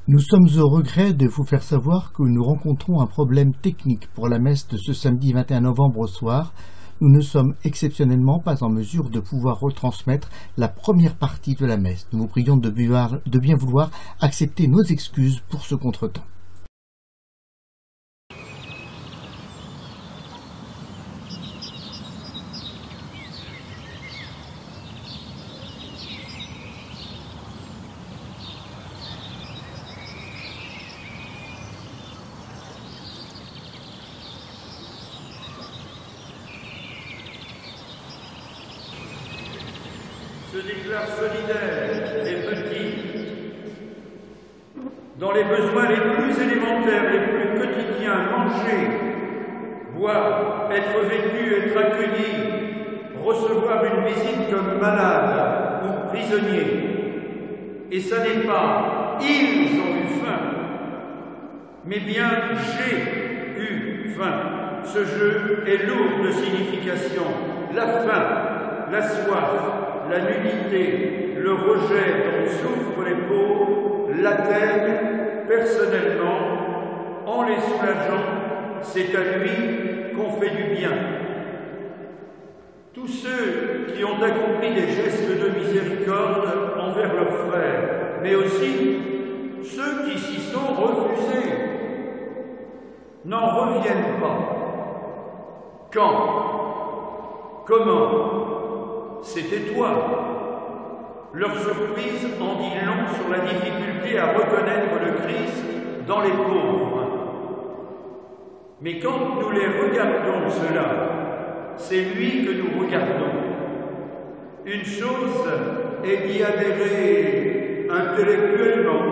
Nous sommes au regret de vous faire savoir que nous rencontrons un problème technique pour la messe de ce samedi 21 novembre au soir. Nous ne sommes exceptionnellement pas en mesure de pouvoir retransmettre la première partie de la messe. Nous vous prions de bien vouloir accepter nos excuses pour ce contretemps. Se déclare solidaire et petit dans les besoins les plus élémentaires, les plus quotidiens, manger, boire, être vêtu, être accueilli, recevoir une visite comme malade ou prisonnier. Et ça n'est pas « ils ont eu faim », mais bien « j'ai eu faim ». Ce jeu est lourd de signification. La faim, la soif, la nudité, le rejet dont souffrent les pauvres, l'atteignent personnellement. En les soulageant, c'est à lui qu'on fait du bien. Tous ceux qui ont accompli des gestes de miséricorde envers leurs frères, mais aussi ceux qui s'y sont refusés, n'en reviennent pas. Quand? Comment? C'était toi. Leur surprise en dit long sur la difficulté à reconnaître le Christ dans les pauvres. Mais quand nous les regardons cela, c'est lui que nous regardons. Une chose est d'y adhérer intellectuellement,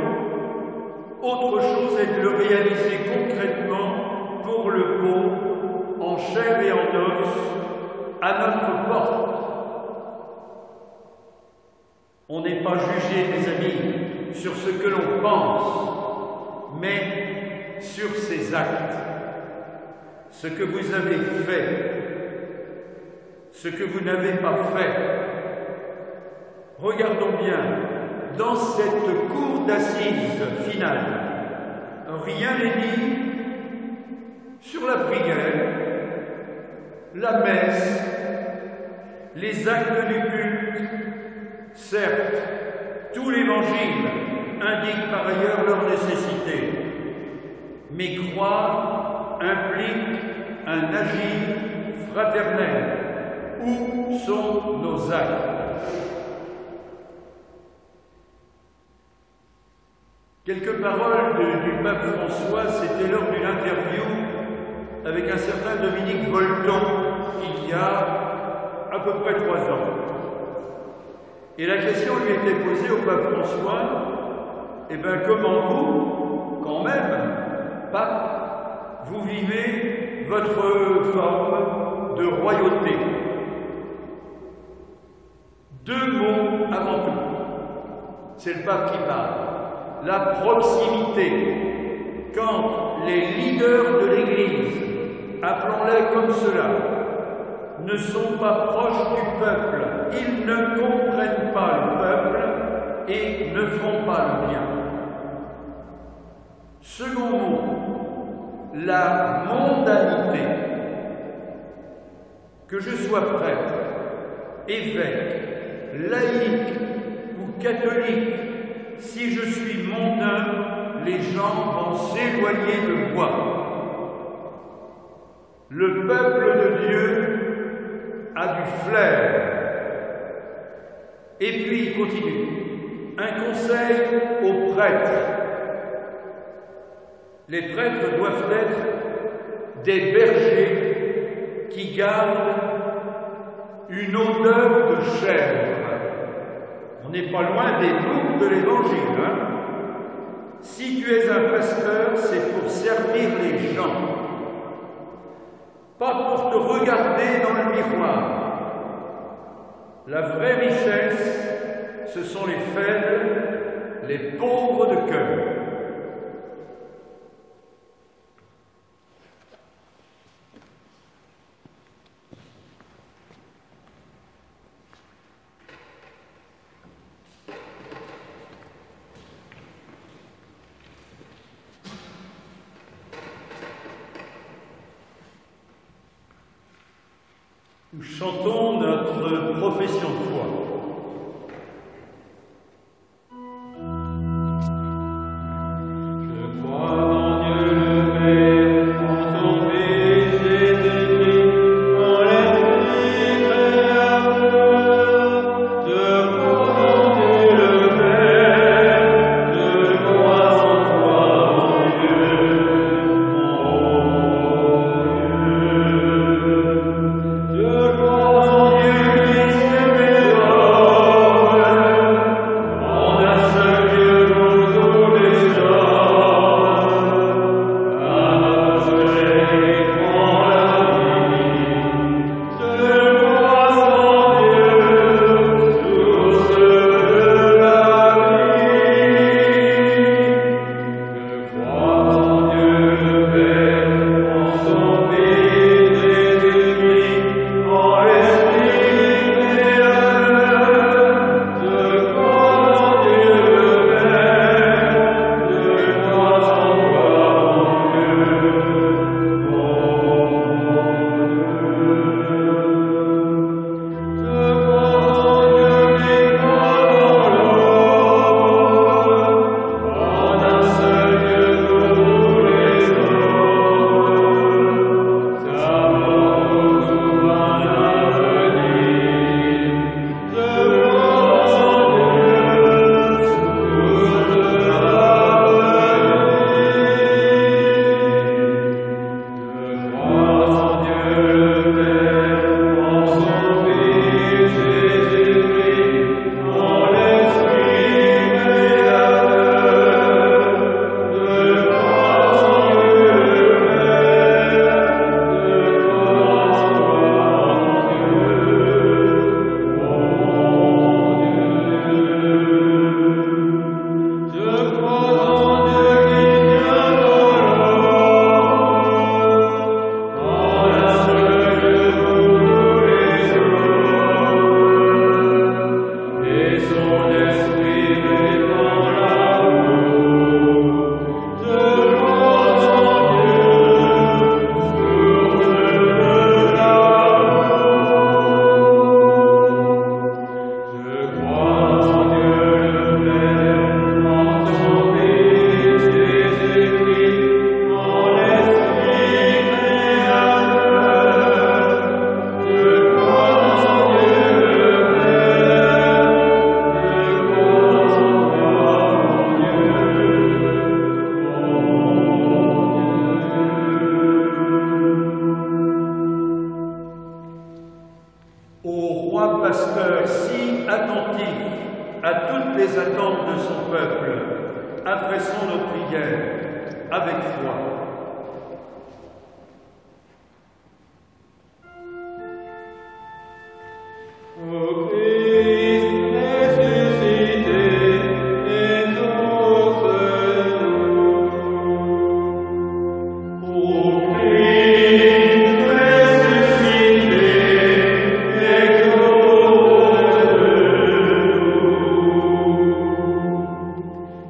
autre chose est de le réaliser concrètement pour le pauvre, en chair et en os, à notre porte. On n'est pas jugé, mes amis, sur ce que l'on pense, mais sur ses actes. Ce que vous avez fait, ce que vous n'avez pas fait. Regardons bien, dans cette cour d'assises finale, rien n'est dit sur la prière, la messe, les actes du culte. Certes, tout l'Évangile indique par ailleurs leur nécessité, mais croire implique un agir fraternel. Où sont nos actes? Quelques paroles du pape François, c'était lors d'une interview avec un certain Dominique Volton, il y a à peu près 3 ans. Et la question lui était posée au pape François, eh bien comment vous, quand même, pape, vous vivez votre forme de royauté? 2 mots avant tout. C'est le pape qui parle. La proximité. Quand les leaders de l'Église, appelons-les comme cela, ne sont pas proches du peuple, ils ne comprennent pas le peuple et ne font pas le bien. Second mot, la mondanité. Que je sois prêtre, évêque, laïque ou catholique, si je suis mondain, les gens vont s'éloigner de moi. Le peuple de Dieu a du flair. Et puis il continue. Un conseil aux prêtres. Les prêtres doivent être des bergers qui gardent une odeur de chèvre. On n'est pas loin des boucs de l'Évangile. Hein? Si tu es un pasteur, c'est pour servir les gens, pas pour te regarder dans le miroir. La vraie richesse, ce sont les faibles, les pauvres de cœur. Chantons notre profession de foi. Pasteur si attentif à toutes les attentes de son peuple, adressons nos prières avec foi. Ô Christ ressuscité, exauce-nous. Ô Christ ressuscité, exauce-nous.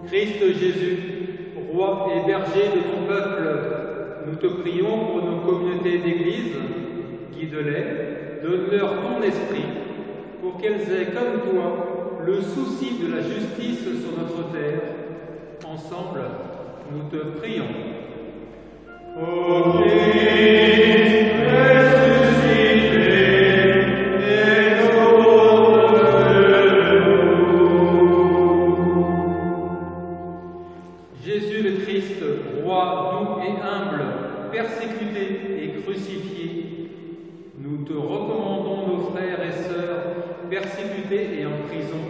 Christ Jésus, roi et berger de ton peuple, nous te prions pour nos communautés d'église, guide-les, donne-leur ton esprit, pour qu'elles aient comme toi le souci de la justice sur notre terre. Ensemble, nous te prions. Ô Christ ressuscité, exauce-nous. Jésus le Christ, roi doux et humble, persécuté et crucifié, nous te recommandons nos frères et sœurs persécutés et en prison,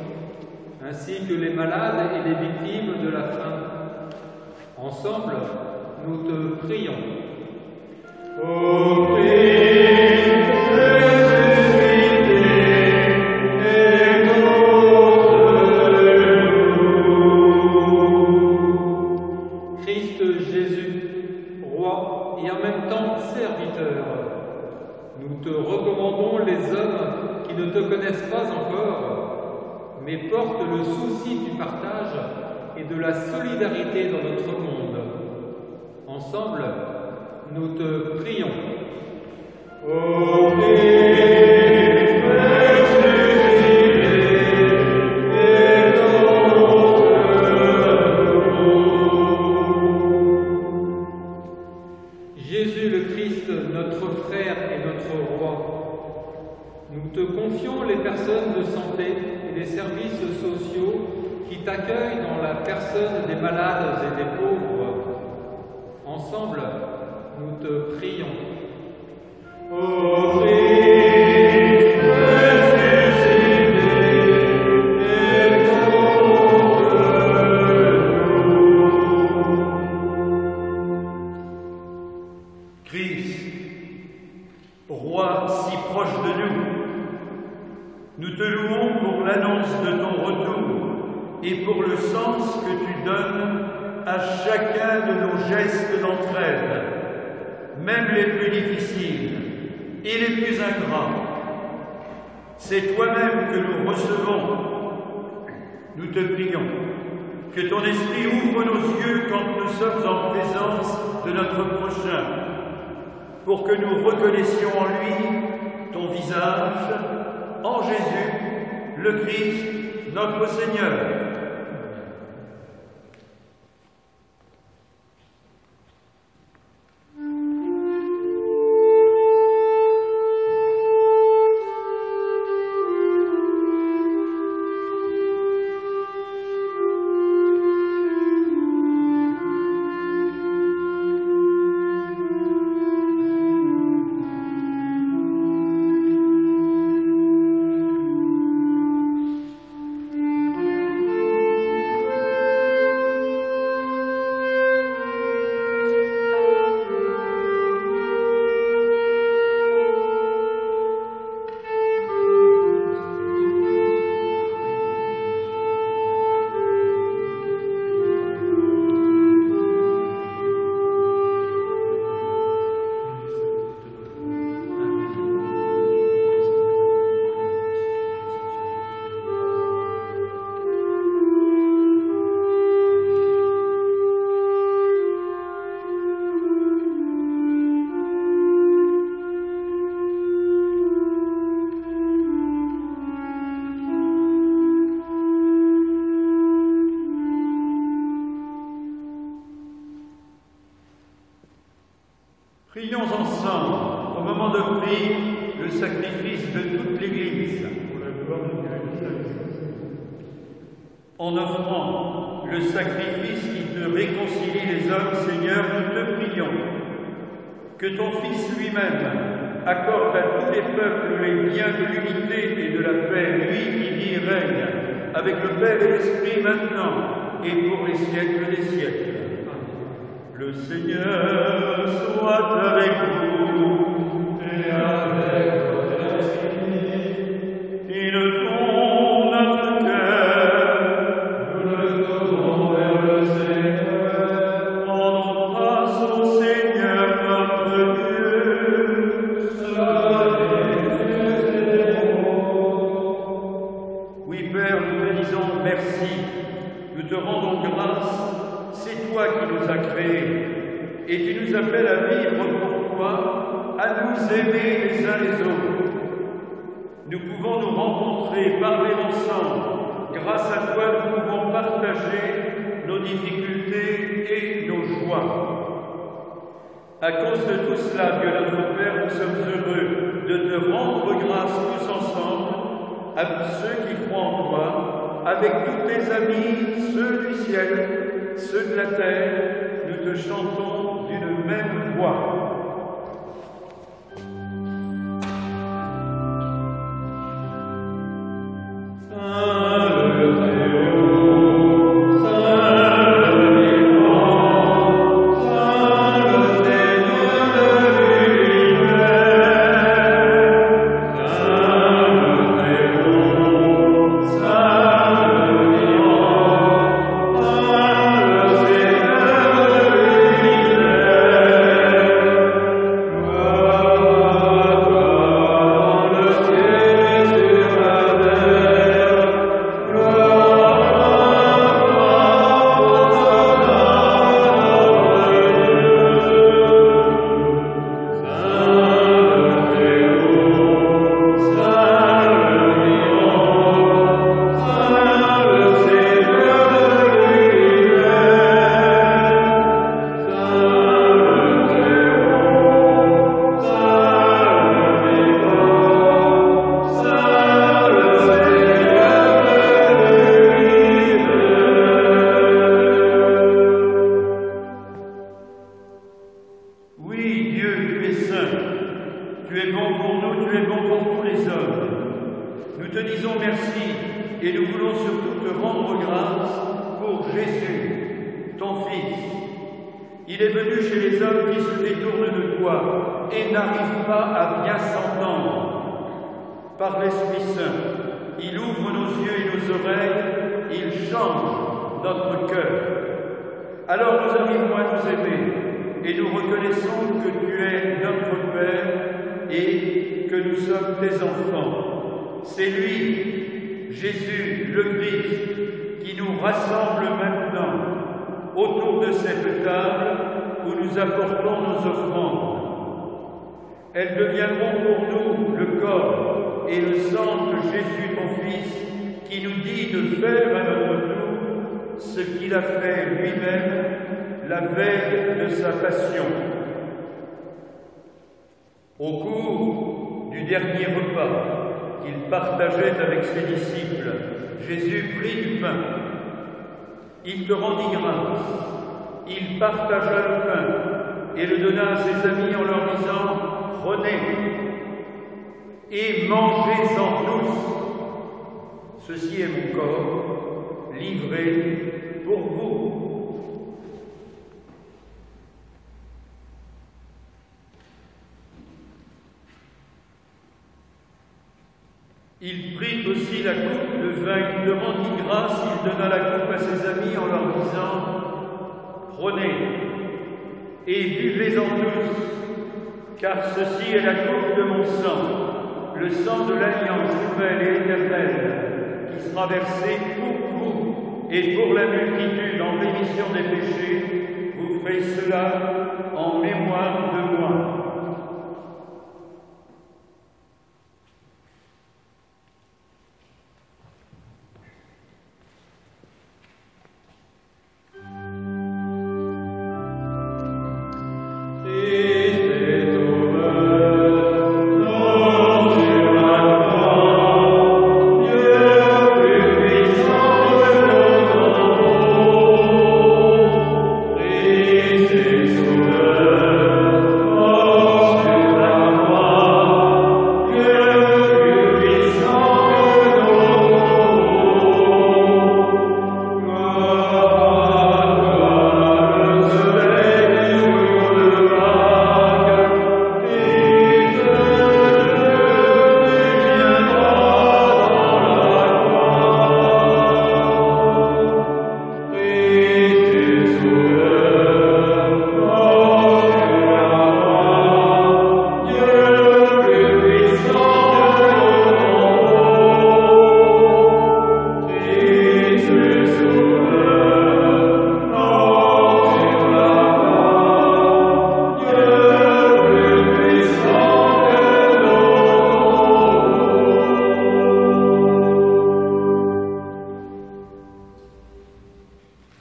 ainsi que les malades et les victimes de la faim. Ensemble, nous te prions. Ô Christ ressuscité, exauce-nous. Christ Jésus, roi et en même temps serviteur, nous te recommandons les hommes qui ne te connaissent pas encore, mais portent le souci du partage et de la solidarité dans notre monde. Ensemble, nous te prions. Ô Christ personne des malades et des pauvres. Ensemble, nous te prions. Ô Christ ressuscité, Christ, Roi si proche de nous, nous te louons pour l'annonce de ton retour et pour le sens que tu donnes à chacun de nos gestes d'entraide, même les plus difficiles et les plus ingrats. C'est toi-même que nous recevons. Nous te prions que ton esprit ouvre nos yeux quand nous sommes en présence de notre prochain, pour que nous reconnaissions en lui ton visage, en Jésus, le Christ, notre Seigneur. Prions ensemble, au moment d'offrir le sacrifice de toute l'Église. Pour la gloire de Dieu. En offrant le sacrifice qui te réconcilie les hommes, Seigneur, nous te prions que ton Fils lui-même accorde à tous les peuples les biens de l'unité et de la paix, lui qui vit et règne avec le Père et l'Esprit maintenant et pour les siècles des siècles. Le Seigneur soit avec vous et avec votre esprit. Il fonde notre cœur, nous le tournons vers le Seigneur. Rendons grâce au Seigneur notre Dieu. Oui, Père, nous te disons merci. Nous te rendons grâce. C'est toi qui nous as créés et qui nous appelles à vivre pour toi, à nous aimer les uns les autres. Nous pouvons nous rencontrer, parler ensemble. Grâce à toi, nous pouvons partager nos difficultés et nos joies. À cause de tout cela, Dieu notre Père, nous sommes heureux de te rendre grâce tous ensemble, avec ceux qui croient en toi, avec tous tes amis, ceux du ciel, ceux de la terre, nous te chantons d'une même voix. Il est venu chez les hommes qui se détournent de toi et n'arrivent pas à bien s'entendre. Par l'Esprit Saint, il ouvre nos yeux et nos oreilles, il change notre cœur. Alors nous arrivons à nous aimer et nous reconnaissons que tu es notre Père et que nous sommes tes enfants. C'est lui, Jésus, le Christ, qui nous rassemble maintenant autour de cette table où nous apportons nos offrandes. Elles deviendront pour nous le corps et le sang de Jésus, ton Fils, qui nous dit de faire à notre tour ce qu'il a fait lui-même la veille de sa passion. Au cours du dernier repas qu'il partageait avec ses disciples, Jésus prit du pain. Il te rendit grâce, il partagea le pain et le donna à ses amis en leur disant « Prenez et mangez-en tous. Ceci est mon corps, livré pour vous. » Il prit aussi la coupe de vin, il te rendit grâce, il donna la coupe à ses amis en leur disant « Prenez et buvez-en tous, car ceci est la coupe de mon sang, le sang de l'alliance nouvelle et éternelle, qui sera versé pour vous et pour la multitude en rémission des péchés. Vous ferez cela en mémoire de moi. »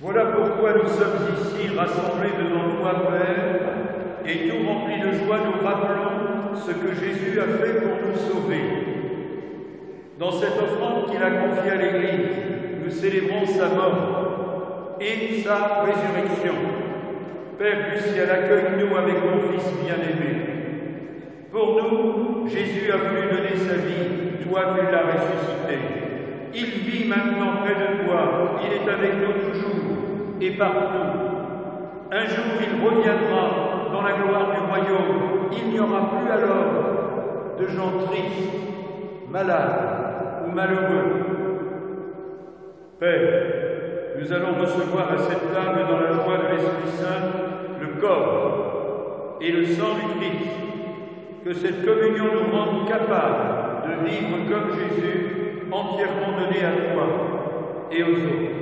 Voilà pourquoi nous sommes ici rassemblés devant toi, Père, et tout remplis de joie, nous rappelons ce que Jésus a fait pour nous sauver. Dans cette offrande qu'il a confiée à l'Église, nous célébrons sa mort et sa résurrection. Père du ciel, accueille-nous avec ton Fils bien-aimé. Pour nous, Jésus a voulu donner sa vie, toi qui l'as ressuscité. Il vit maintenant près de toi, il est avec nous toujours et partout. Un jour, il reviendra dans la gloire du royaume. Il n'y aura plus alors de gens tristes, malades ou malheureux. Père, nous allons recevoir à cette table, dans la joie de l'Esprit Saint, le corps et le sang du Christ. Que cette communion nous rende capables de vivre comme Jésus, entièrement donné à toi et aux autres.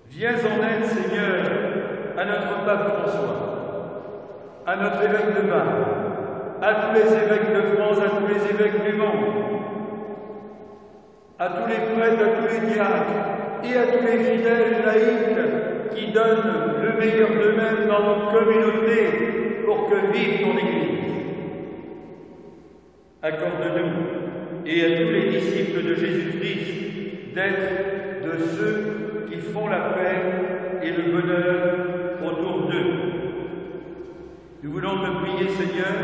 Viens en aide, Seigneur, à notre pape François, à notre évêque de Bâle, à tous les évêques de France, à tous les évêques du monde, à tous les prêtres, à tous les diacres et à tous les fidèles laïcs qui donnent le meilleur d'eux-mêmes dans notre communauté pour que vive ton Église. Accorde-nous et à tous les disciples de Jésus-Christ d'être de ceux qui font la paix et le bonheur autour d'eux. Nous voulons te prier, Seigneur,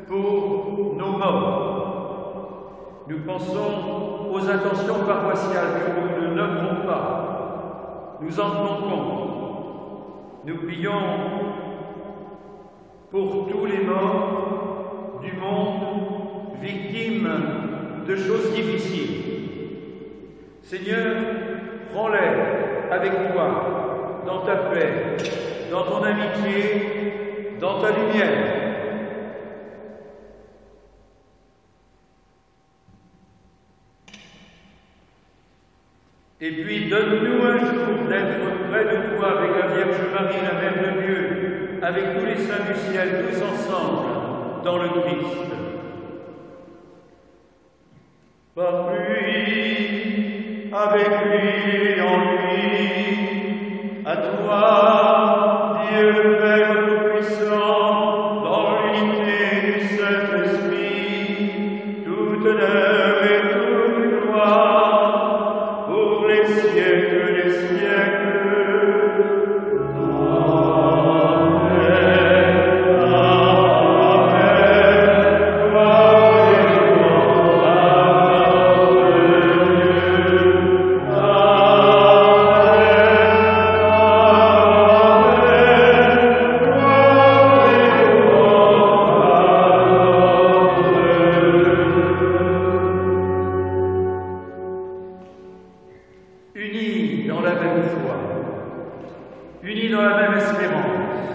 pour nos morts. Nous pensons aux intentions paroissiales que nous ne nommerons pas. Nous en tenons compte. Nous prions pour tous les morts du monde, victimes de choses difficiles. Seigneur, rends-les avec toi, dans ta paix, dans ton amitié, dans ta lumière. Et puis donne-nous un jour d'être près de toi avec la Vierge Marie, la Mère de Dieu, avec tous les saints du ciel, tous ensemble, dans le Christ. Par lui, avec lui et en lui, à toi, Dieu le Père Tout-Puissant, dans l'unité du Saint-Esprit, toute honneur et toute gloire, pour les siècles des siècles. Unis dans la même foi, unis dans la même espérance,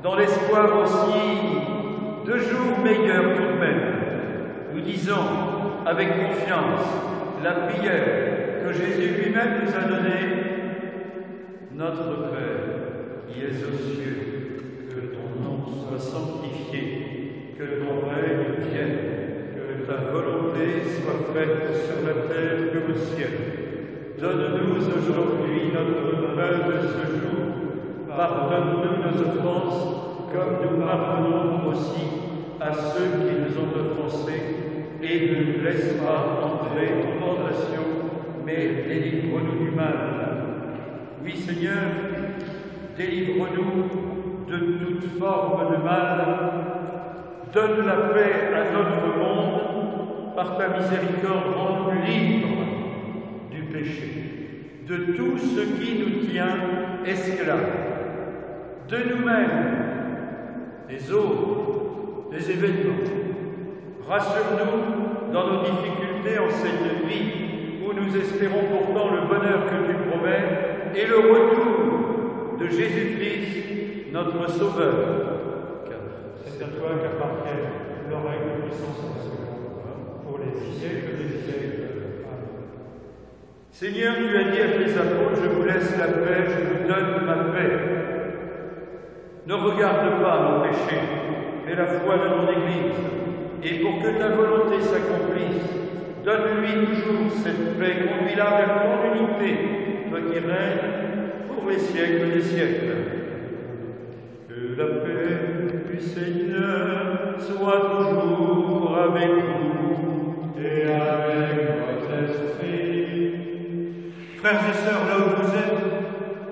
dans l'espoir aussi de jours meilleurs tout de même, nous disons avec confiance la prière que Jésus lui-même nous a donnée. Notre Père, qui es aux cieux, que ton nom soit sanctifié, que ton règne vienne, que ta volonté soit faite sur la terre comme au ciel. Donne-nous aujourd'hui notre pain de ce jour. Pardonne-nous nos offenses, comme nous pardonnons aussi à ceux qui nous ont offensés. Et ne nous laisse pas entrer en tentation, mais délivre-nous du mal. Oui, Seigneur, délivre-nous de toute forme de mal. Donne la paix à notre monde. Par ta miséricorde, rends-nous libres du péché, de tout ce qui nous tient esclaves, de nous-mêmes, des autres, des événements. Rassure-nous dans nos difficultés en cette vie où nous espérons pourtant le bonheur que tu promets et le retour de Jésus-Christ, notre Sauveur. Car c'est à toi qu'appartiennent le règne, la puissance et la gloire, pour les siècles des siècles. Seigneur, tu as dit à tes apôtres, je vous laisse la paix, je vous donne ma paix. Ne regarde pas mon péché, mais la foi de mon Église. Et pour que ta volonté s'accomplisse, donne-lui toujours cette paix, conduis-la vers ton unité, toi qui règnes pour les siècles des siècles. Que la paix du Seigneur soit toujours avec vous et avec votre esprit. Frères et sœurs, là où vous êtes,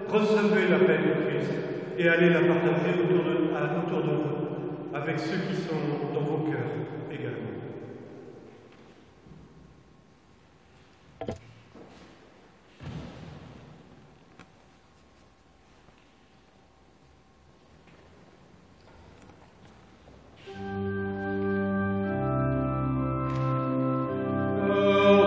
recevez la paix du Christ et allez la partager autour de vous, avec ceux qui sont dans vos cœurs également. Oh,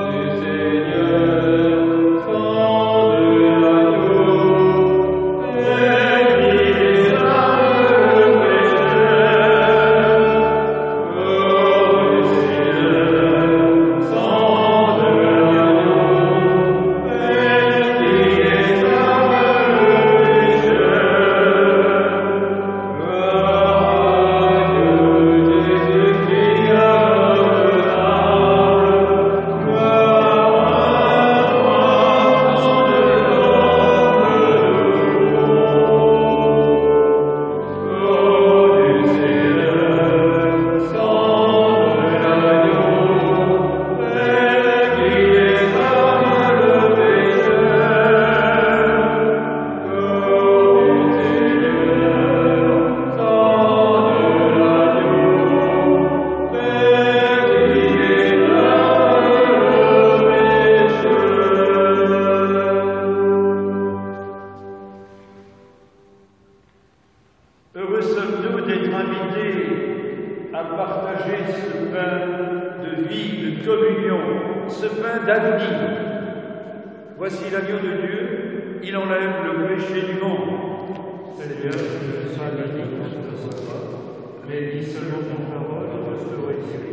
invités à partager ce pain de vie, de communion, ce pain d'avenir. Voici l'agneau de Dieu, il enlève le péché du monde. Seigneur, je ne suis pas digne de recevoir, mais dis seulement ton parole et je serai guéri.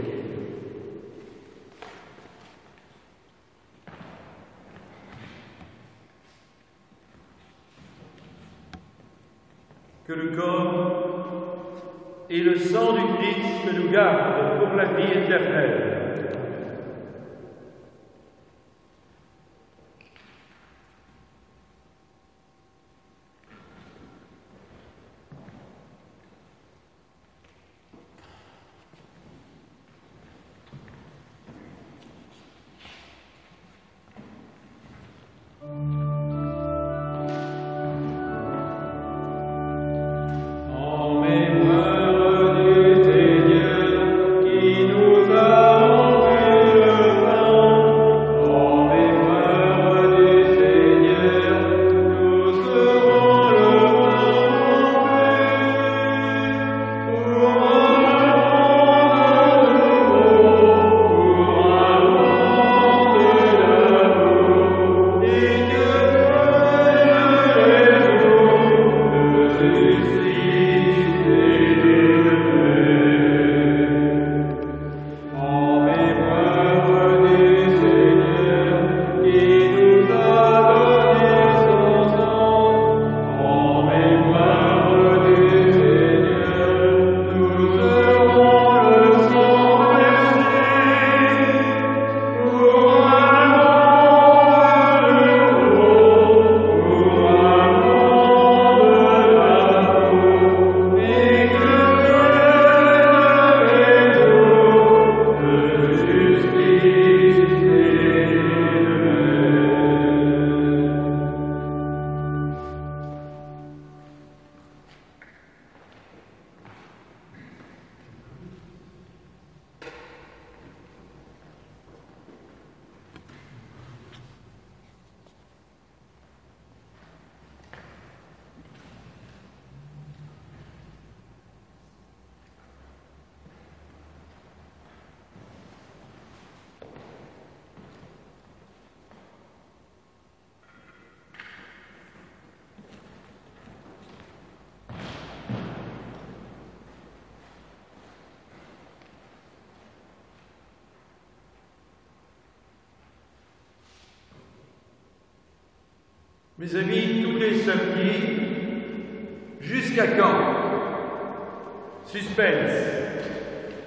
Que le corps et le sang du Christ nous gardent pour la vie éternelle. Mes amis, tous les samedis, jusqu'à quand? Suspense,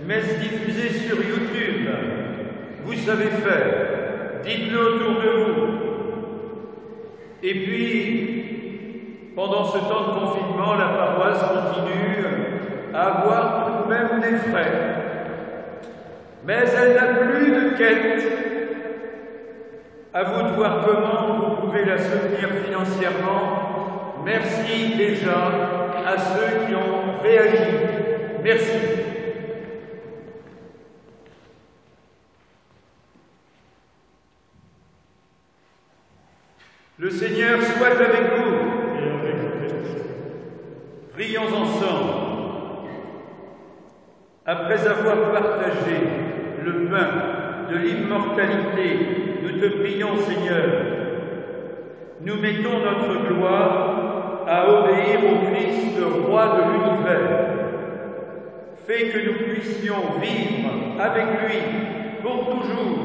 messe diffusée sur YouTube, vous savez faire, dites-le autour de vous. Et puis, pendant ce temps de confinement, la paroisse continue à avoir tout de même des frais. Mais elle n'a plus de quête. À vous de voir comment vous pouvez la soutenir financièrement. Merci déjà à ceux qui ont réagi. Merci. Le Seigneur soit avec vous. Prions ensemble. Après avoir partagé le pain de l'immortalité, nous te prions, Seigneur. Nous mettons notre gloire à obéir au Christ, roi de l'univers. Fais que nous puissions vivre avec lui pour toujours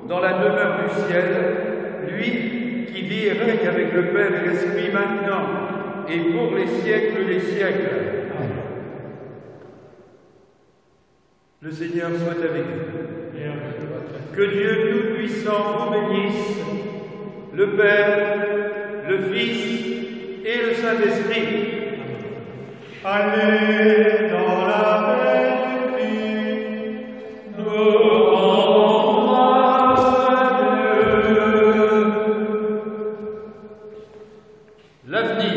dans la demeure du ciel, lui qui vit et règne avec le Père et l'Esprit maintenant et pour les siècles des siècles. Le Seigneur soit avec vous. Que Dieu Tout-Puissant vous bénisse, le Père, le Fils et le Saint-Esprit. Allez dans la paix du Christ, nous rendons grâce à Dieu. L'avenir